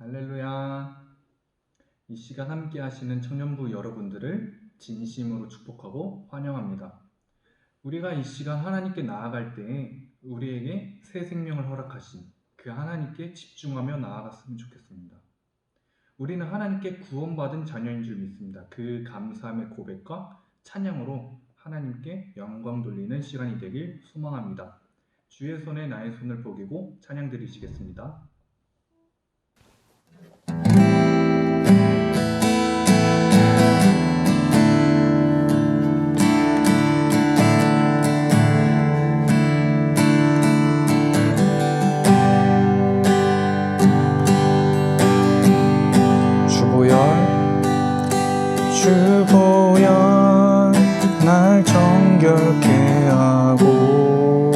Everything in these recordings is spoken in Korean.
할렐루야. 이 시간 함께 하시는 청년부 여러분들을 진심으로 축복하고 환영합니다. 우리가 이 시간 하나님께 나아갈 때에 우리에게 새 생명을 허락하신 그 하나님께 집중하며 나아갔으면 좋겠습니다. 우리는 하나님께 구원받은 자녀인 줄 믿습니다. 그 감사함의 고백과 찬양으로 하나님께 영광 돌리는 시간이 되길 소망합니다. 주의 손에 나의 손을 보기고 찬양 드리시겠습니다. 주보혈 날 정결케 하고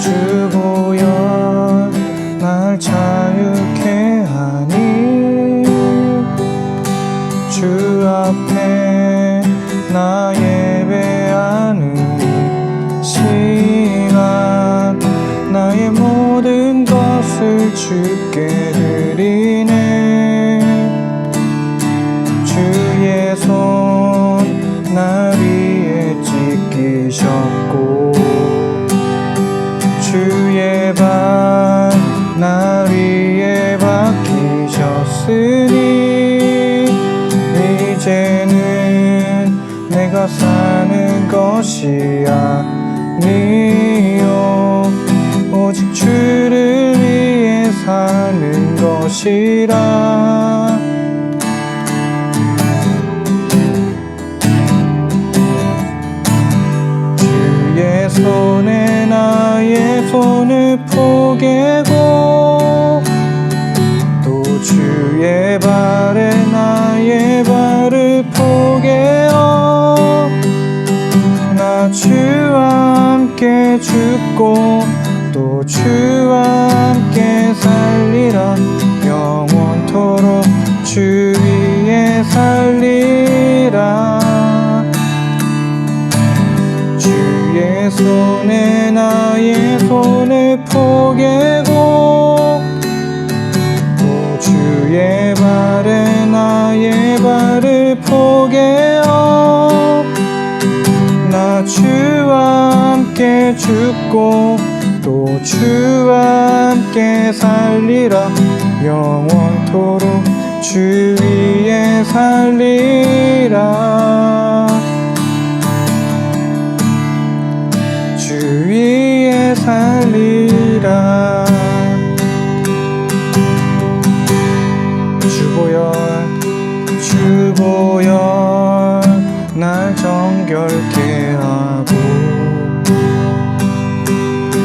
주보혈 날 자유케 하니 주 앞에 나 예배하는 시간 나의 모든 것을 주께 드리네. 주의 손 날 위에 찢기셨고 주의 발 날 위에 박히셨으니 이제는 내가 사는 것이 아니요 오직 주를 위해 사는 것이라. 주의 손에 나의 손을 포개고 또 주의 발에 나의 발을 포개어 나 주와 함께 죽고 또 주와 함께 살리라. 영원토록 주 위에 살리라. 주의 손에 나의 손을 포개고 또 주의 발에 나의 발을 포개어 나 주와 함께 죽고 또 주와 함께 살리라. 영원토록 주 위에 살리라. 주 위에 살리라. 주보혈 날 정결케 하고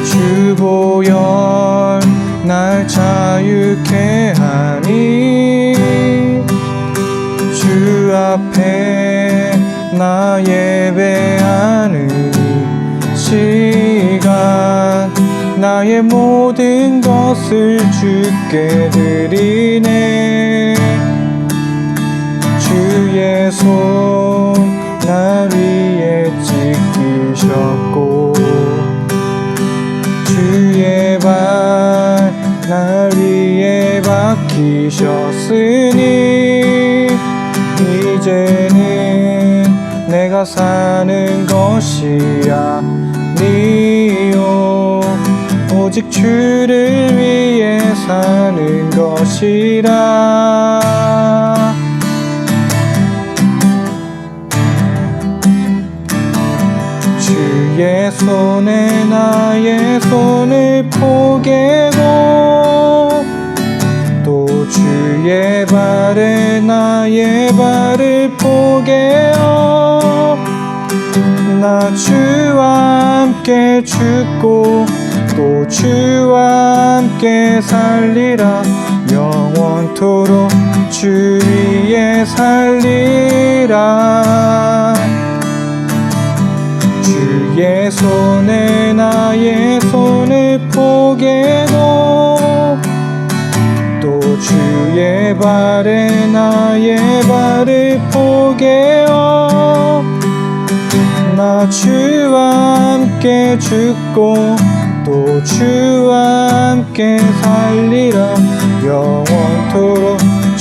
주보혈 날 자유케 하니 주 앞에 나 예배하는 시간 나의 모든 것을 주께 드리네. 주의 손 날 위에 찢기셨고 주의 발 날 위에 박히셨으니 이제는 내가 사는 것이 아니요 오직 주를 위해 사는 것이라. 주의 손에 나의 손을 포개고 또 주의 발에 나의 발을 포개어 나 주와 함께 죽고 또 주와 함께 살리라. 영원토록 주 위에 살리라. 주의 손에 나의 손을 포개고 또 주의 발에 나의 발을 포개어 나 주와 함께 죽고 또 주와 함께 살리라.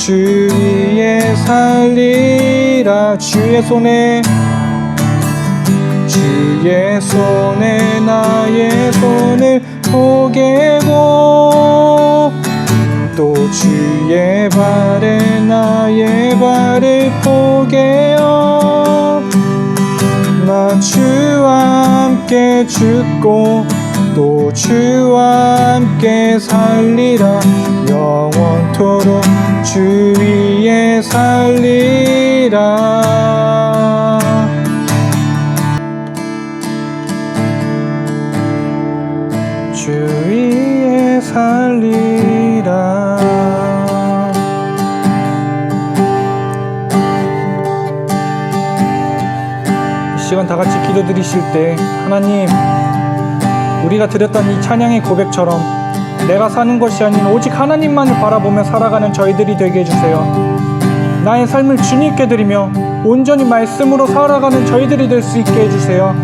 주 위에 살리라. 주의 손에 나의 손을 포개고 또 주의 발에 나의 발을 포개어 나 주와 함께 죽고 또 주와 함께 살리라. 영원토록 주 위에 살리라. 주 위에 살리라. 이 시간 다 같이 기도드리실 때 하나님, 우리가 드렸던 이 찬양의 고백처럼 내가 사는 것이 아닌 오직 하나님만을 바라보며 살아가는 저희들이 되게 해주세요. 나의 삶을 주님께 드리며 온전히 말씀으로 살아가는 저희들이 될 수 있게 해주세요.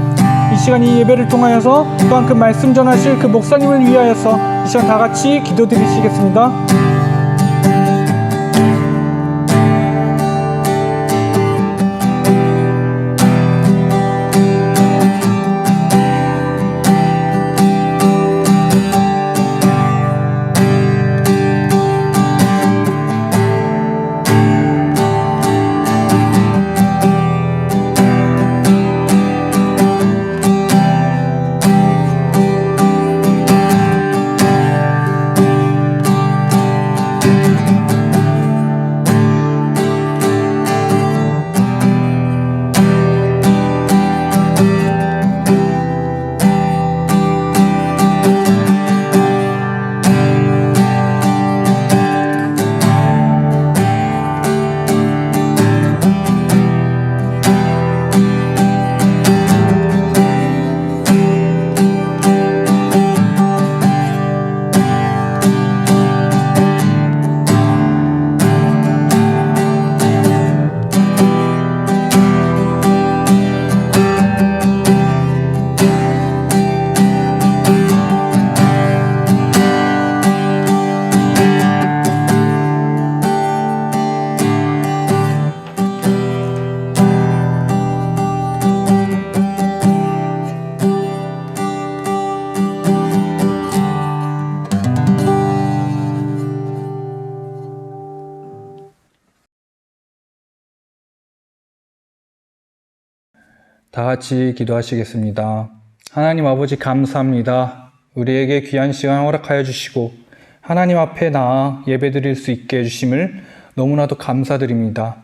이 시간 이 예배를 통하여서 또한 그 말씀 전하실 그 목사님을 위하여서 이 시간 다 같이 기도드리시겠습니다. 다 같이 기도하시겠습니다. 하나님 아버지 감사합니다. 우리에게 귀한 시간 허락하여 주시고 하나님 앞에 나아 예배드릴 수 있게 해주심을 너무나도 감사드립니다.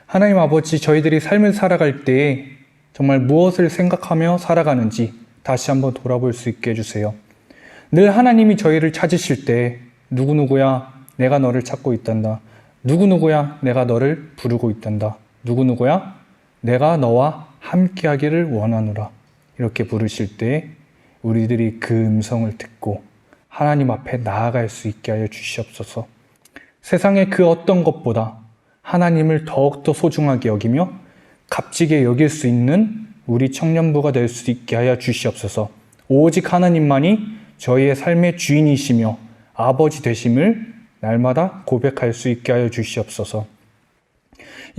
하나님 아버지, 저희들이 삶을 살아갈 때에 정말 무엇을 생각하며 살아가는지 다시 한번 돌아볼 수 있게 해주세요. 늘 하나님이 저희를 찾으실 때 누구누구야 내가 너를 찾고 있단다. 누구누구야 내가 너를 부르고 있단다. 누구누구야 내가 너와 함께하기를 원하노라. 이렇게 부르실 때 우리들이 그 음성을 듣고 하나님 앞에 나아갈 수 있게 하여 주시옵소서. 세상의 그 어떤 것보다 하나님을 더욱더 소중하게 여기며 값지게 여길 수 있는 우리 청년부가 될 수 있게 하여 주시옵소서. 오직 하나님만이 저희의 삶의 주인이시며 아버지 되심을 날마다 고백할 수 있게 하여 주시옵소서.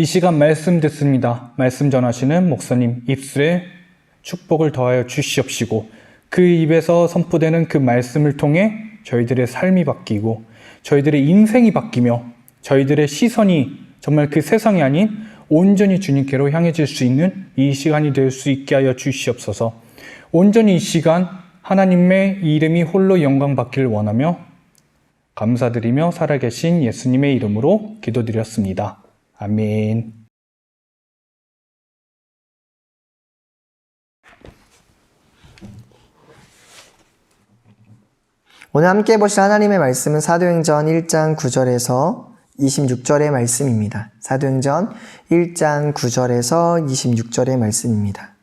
이 시간 말씀 듣습니다. 말씀 전하시는 목사님 입술에 축복을 더하여 주시옵시고 그 입에서 선포되는 그 말씀을 통해 저희들의 삶이 바뀌고 저희들의 인생이 바뀌며 저희들의 시선이 정말 그 세상이 아닌 온전히 주님께로 향해질 수 있는 이 시간이 될 수 있게 하여 주시옵소서. 온전히 이 시간 하나님의 이름이 홀로 영광 받기를 원하며 감사드리며 살아계신 예수님의 이름으로 기도드렸습니다. 아멘. 오늘 함께 보실 하나님의 말씀은 사도행전 1장 9절에서 26절의 말씀입니다. 사도행전 1장 9절에서 26절의 말씀입니다.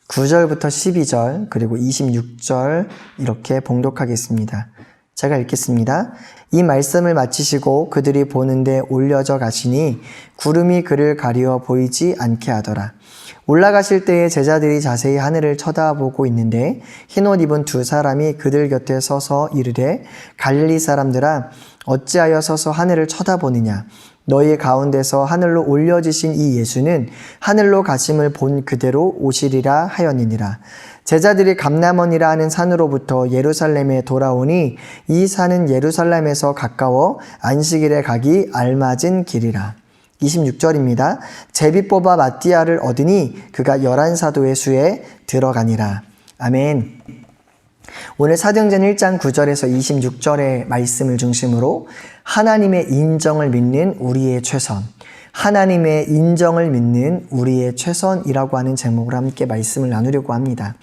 9절부터 12절 그리고 26절 이렇게 봉독하겠습니다. 제가 읽겠습니다. 이 말씀을 마치시고 그들이 보는데 올려져 가시니 구름이 그를 가리워 보이지 않게 하더라. 올라가실 때에 제자들이 자세히 하늘을 쳐다보고 있는데 흰옷 입은 두 사람이 그들 곁에 서서 이르되 갈릴리 사람들아 어찌하여 서서 하늘을 쳐다보느냐. 너희 가운데서 하늘로 올려지신 이 예수는 하늘로 가심을 본 그대로 오시리라 하였느니라. 제자들이 감람원이라 하는 산으로부터 예루살렘에 돌아오니 이 산은 예루살렘에서 가까워 안식일에 가기 알맞은 길이라. 26절입니다. 제비 뽑아 마띠아를 얻으니 그가 11사도의 수에 들어가니라. 아멘. 오늘 사도행전 1장 9절에서 26절의 말씀을 중심으로 하나님의 인정을 믿는 우리의 최선, 하나님의 인정을 믿는 우리의 최선이라고 하는 제목으로 함께 말씀을 나누려고 합니다.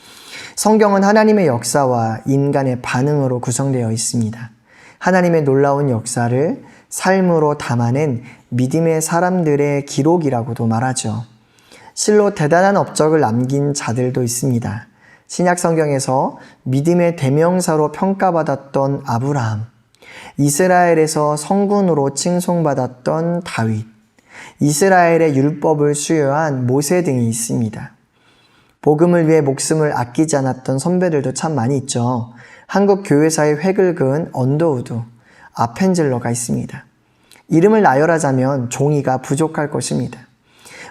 성경은 하나님의 역사와 인간의 반응으로 구성되어 있습니다. 하나님의 놀라운 역사를 삶으로 담아낸 믿음의 사람들의 기록이라고도 말하죠. 실로 대단한 업적을 남긴 자들도 있습니다. 신약 성경에서 믿음의 대명사로 평가받았던 아브라함, 이스라엘에서 성군으로 칭송받았던 다윗, 이스라엘의 율법을 수여한 모세 등이 있습니다. 복음을 위해 목숨을 아끼지 않았던 선배들도 참 많이 있죠. 한국 교회사의 획을 그은 언더우드, 아펜젤러가 있습니다. 이름을 나열하자면 종이가 부족할 것입니다.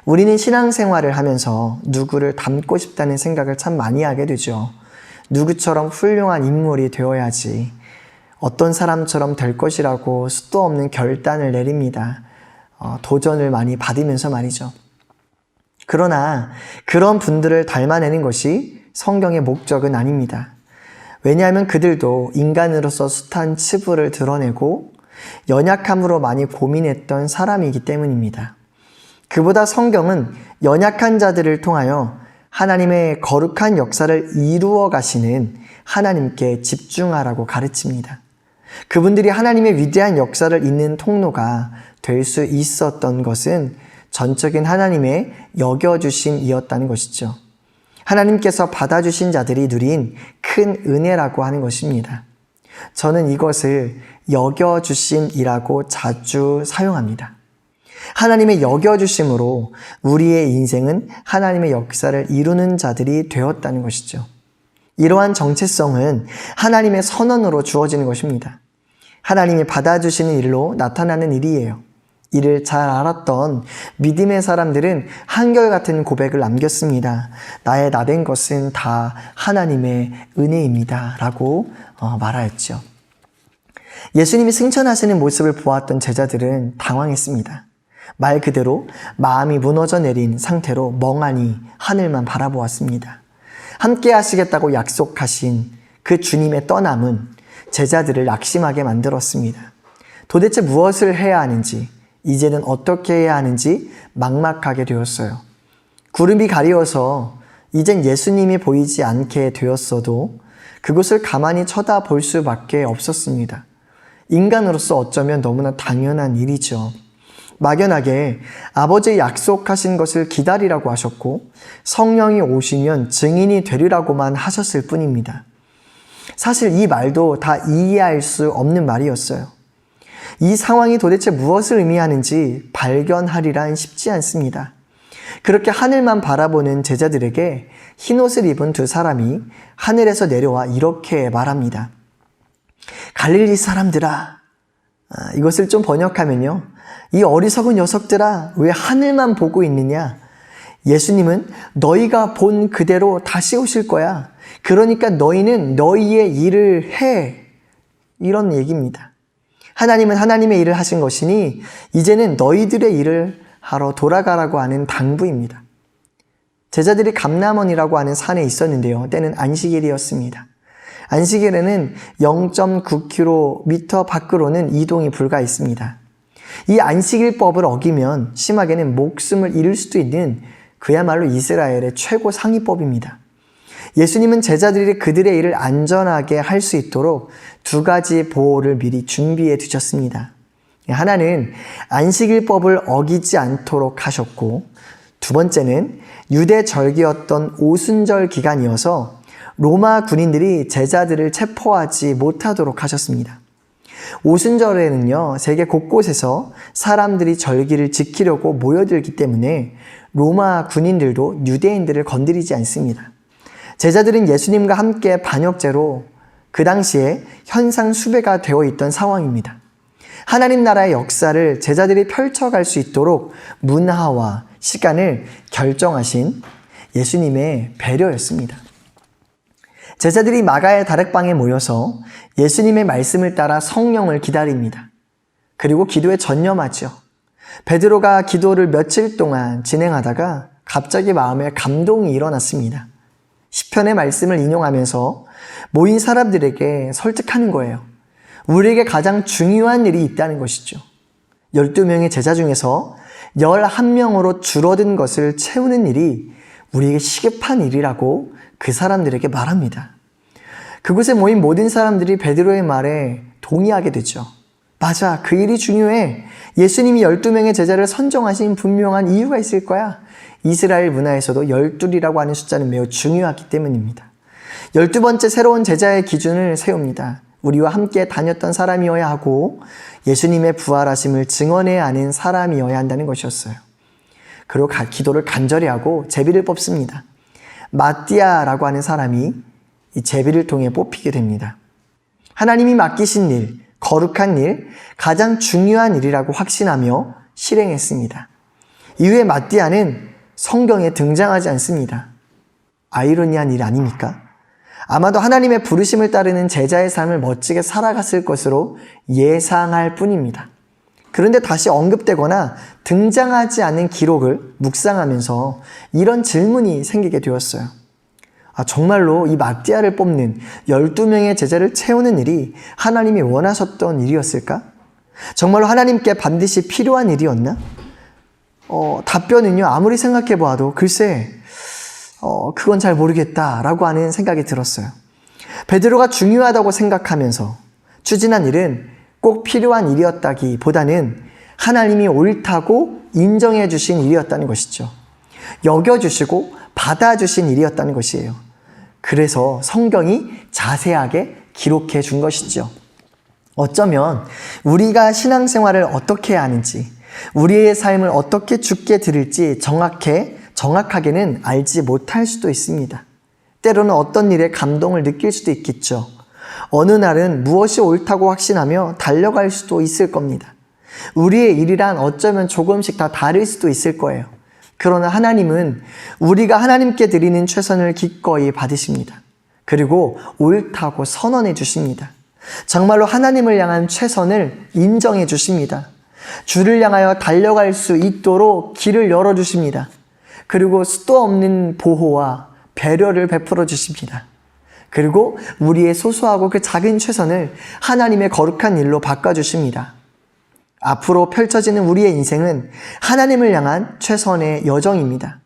우리는 신앙생활을 하면서 누구를 닮고 싶다는 생각을 참 많이 하게 되죠. 누구처럼 훌륭한 인물이 되어야지, 어떤 사람처럼 될 것이라고 수도 없는 결단을 내립니다. 도전을 많이 받으면서 말이죠. 그러나 그런 분들을 닮아내는 것이 성경의 목적은 아닙니다. 왜냐하면 그들도 인간으로서 숱한 치부를 드러내고 연약함으로 많이 고민했던 사람이기 때문입니다. 그보다 성경은 연약한 자들을 통하여 하나님의 거룩한 역사를 이루어 가시는 하나님께 집중하라고 가르칩니다. 그분들이 하나님의 위대한 역사를 잇는 통로가 될 수 있었던 것은 전적인 하나님의 여겨주심이었다는 것이죠. 하나님께서 받아주신 자들이 누린 큰 은혜라고 하는 것입니다. 저는 이것을 여겨주심이라고 자주 사용합니다. 하나님의 여겨주심으로 우리의 인생은 하나님의 역사를 이루는 자들이 되었다는 것이죠. 이러한 정체성은 하나님의 선언으로 주어지는 것입니다. 하나님이 받아주시는 일로 나타나는 일이에요. 이를 잘 알았던 믿음의 사람들은 한결같은 고백을 남겼습니다. 나의 나된 것은 다 하나님의 은혜입니다. 라고 말하였죠. 예수님이 승천하시는 모습을 보았던 제자들은 당황했습니다. 말 그대로 마음이 무너져 내린 상태로 멍하니 하늘만 바라보았습니다. 함께 하시겠다고 약속하신 그 주님의 떠남은 제자들을 낙심하게 만들었습니다. 도대체 무엇을 해야 하는지, 이제는 어떻게 해야 하는지 막막하게 되었어요. 구름이 가리워서 이젠 예수님이 보이지 않게 되었어도 그것을 가만히 쳐다볼 수밖에 없었습니다. 인간으로서 어쩌면 너무나 당연한 일이죠. 막연하게 아버지의 약속하신 것을 기다리라고 하셨고 성령이 오시면 증인이 되리라고만 하셨을 뿐입니다. 사실 이 말도 다 이해할 수 없는 말이었어요. 이 상황이 도대체 무엇을 의미하는지 발견하리란 쉽지 않습니다. 그렇게 하늘만 바라보는 제자들에게 흰옷을 입은 두 사람이 하늘에서 내려와 이렇게 말합니다. 갈릴리 사람들아, 이것을 좀 번역하면요, 이 어리석은 녀석들아, 왜 하늘만 보고 있느냐? 예수님은 너희가 본 그대로 다시 오실 거야. 그러니까 너희는 너희의 일을 해. 이런 얘기입니다. 하나님은 하나님의 일을 하신 것이니 이제는 너희들의 일을 하러 돌아가라고 하는 당부입니다. 제자들이 감람원이라고 하는 산에 있었는데요. 때는 안식일이었습니다. 안식일에는 0.9km 밖으로는 이동이 불가했습니다. 이 안식일법을 어기면 심하게는 목숨을 잃을 수도 있는 그야말로 이스라엘의 최고 상위법입니다. 예수님은 제자들이 그들의 일을 안전하게 할 수 있도록 두 가지 보호를 미리 준비해 두셨습니다. 하나는 안식일법을 어기지 않도록 하셨고, 두 번째는 유대 절기였던 오순절 기간이어서 로마 군인들이 제자들을 체포하지 못하도록 하셨습니다. 오순절에는요, 세계 곳곳에서 사람들이 절기를 지키려고 모여들기 때문에 로마 군인들도 유대인들을 건드리지 않습니다. 제자들은 예수님과 함께 반역죄로 그 당시에 현상 수배가 되어 있던 상황입니다. 하나님 나라의 역사를 제자들이 펼쳐갈 수 있도록 문화와 시간을 결정하신 예수님의 배려였습니다. 제자들이 마가의 다락방에 모여서 예수님의 말씀을 따라 성령을 기다립니다. 그리고 기도에 전념하죠. 베드로가 기도를 며칠 동안 진행하다가 갑자기 마음에 감동이 일어났습니다. 시편의 말씀을 인용하면서 모인 사람들에게 설득하는 거예요. 우리에게 가장 중요한 일이 있다는 것이죠. 12명의 제자 중에서 11명으로 줄어든 것을 채우는 일이 우리에게 시급한 일이라고 그 사람들에게 말합니다. 그곳에 모인 모든 사람들이 베드로의 말에 동의하게 되죠. 맞아, 그 일이 중요해. 예수님이 12명의 제자를 선정하신 분명한 이유가 있을 거야. 이스라엘 문화에서도 12이라고 하는 숫자는 매우 중요하기 때문입니다. 12번째 새로운 제자의 기준을 세웁니다. 우리와 함께 다녔던 사람이어야 하고 예수님의 부활하심을 증언해야 하는 사람이어야 한다는 것이었어요. 그리고 기도를 간절히 하고 제비를 뽑습니다. 마띠아라고 하는 사람이 이 제비를 통해 뽑히게 됩니다. 하나님이 맡기신 일, 거룩한 일, 가장 중요한 일이라고 확신하며 실행했습니다. 이후에 마띠아는 성경에 등장하지 않습니다. 아이러니한 일 아닙니까? 아마도 하나님의 부르심을 따르는 제자의 삶을 멋지게 살아갔을 것으로 예상할 뿐입니다. 그런데 다시 언급되거나 등장하지 않는 기록을 묵상하면서 이런 질문이 생기게 되었어요. 정말로 이 마띠아를 뽑는 12명의 제자를 채우는 일이 하나님이 원하셨던 일이었을까? 정말로 하나님께 반드시 필요한 일이었나? 답변은요, 아무리 생각해 보아도 글쎄, 그건 잘 모르겠다라고 하는 생각이 들었어요. 베드로가 중요하다고 생각하면서 추진한 일은 꼭 필요한 일이었다기보다는 하나님이 옳다고 인정해 주신 일이었다는 것이죠. 여겨주시고 받아주신 일이었다는 것이에요. 그래서 성경이 자세하게 기록해 준 것이죠. 어쩌면 우리가 신앙생활을 어떻게 해야 하는지, 우리의 삶을 어떻게 죽게 드릴지 정확하게는 알지 못할 수도 있습니다. 때로는 어떤 일에 감동을 느낄 수도 있겠죠. 어느 날은 무엇이 옳다고 확신하며 달려갈 수도 있을 겁니다. 우리의 일이란 어쩌면 조금씩 다 다를 수도 있을 거예요. 그러나 하나님은 우리가 하나님께 드리는 최선을 기꺼이 받으십니다. 그리고 옳다고 선언해 주십니다. 정말로 하나님을 향한 최선을 인정해 주십니다. 주를 향하여 달려갈 수 있도록 길을 열어주십니다. 그리고 수도 없는 보호와 배려를 베풀어 주십니다. 그리고 우리의 소소하고 그 작은 최선을 하나님의 거룩한 일로 바꿔주십니다. 앞으로 펼쳐지는 우리의 인생은 하나님을 향한 최선의 여정입니다.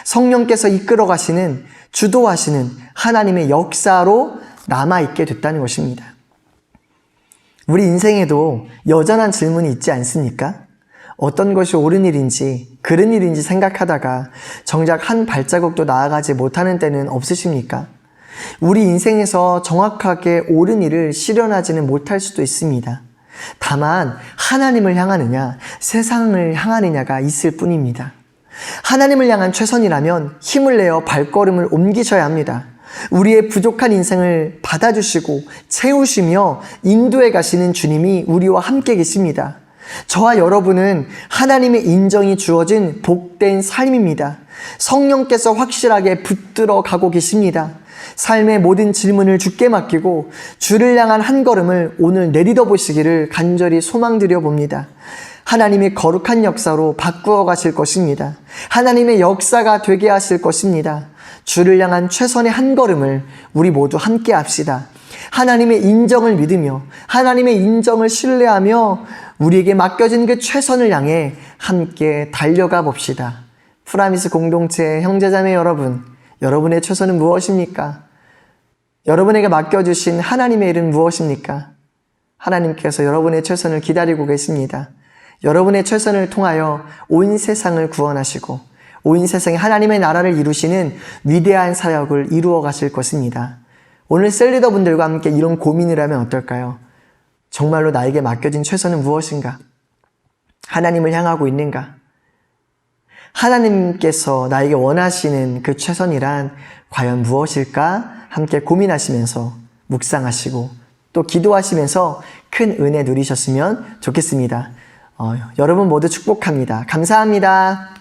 성령께서 이끌어 가시는, 주도하시는 하나님의 역사로 남아있게 됐다는 것입니다. 우리 인생에도 여전한 질문이 있지 않습니까? 어떤 것이 옳은 일인지, 그른 일인지 생각하다가 정작 한 발자국도 나아가지 못하는 때는 없으십니까? 우리 인생에서 정확하게 옳은 일을 실현하지는 못할 수도 있습니다. 다만 하나님을 향하느냐, 세상을 향하느냐가 있을 뿐입니다. 하나님을 향한 최선이라면 힘을 내어 발걸음을 옮기셔야 합니다. 우리의 부족한 인생을 받아주시고 채우시며 인도해 가시는 주님이 우리와 함께 계십니다. 저와 여러분은 하나님의 인정이 주어진 복된 삶입니다. 성령께서 확실하게 붙들어 가고 계십니다. 삶의 모든 질문을 주께 맡기고 주를 향한 한 걸음을 오늘 내딛어 보시기를 간절히 소망드려 봅니다. 하나님의 거룩한 역사로 바꾸어 가실 것입니다. 하나님의 역사가 되게 하실 것입니다. 주를 향한 최선의 한 걸음을 우리 모두 함께 합시다. 하나님의 인정을 믿으며 하나님의 인정을 신뢰하며 우리에게 맡겨진 그 최선을 향해 함께 달려가 봅시다. 프라미스 공동체 형제자매 여러분, 여러분의 최선은 무엇입니까? 여러분에게 맡겨주신 하나님의 일은 무엇입니까? 하나님께서 여러분의 최선을 기다리고 계십니다. 여러분의 최선을 통하여 온 세상을 구원하시고 온 세상에 하나님의 나라를 이루시는 위대한 사역을 이루어 가실 것입니다. 오늘 셀리더분들과 함께 이런 고민을 하면 어떨까요? 정말로 나에게 맡겨진 최선은 무엇인가? 하나님을 향하고 있는가? 하나님께서 나에게 원하시는 그 최선이란 과연 무엇일까? 함께 고민하시면서 묵상하시고 또 기도하시면서 큰 은혜 누리셨으면 좋겠습니다. 여러분 모두 축복합니다. 감사합니다.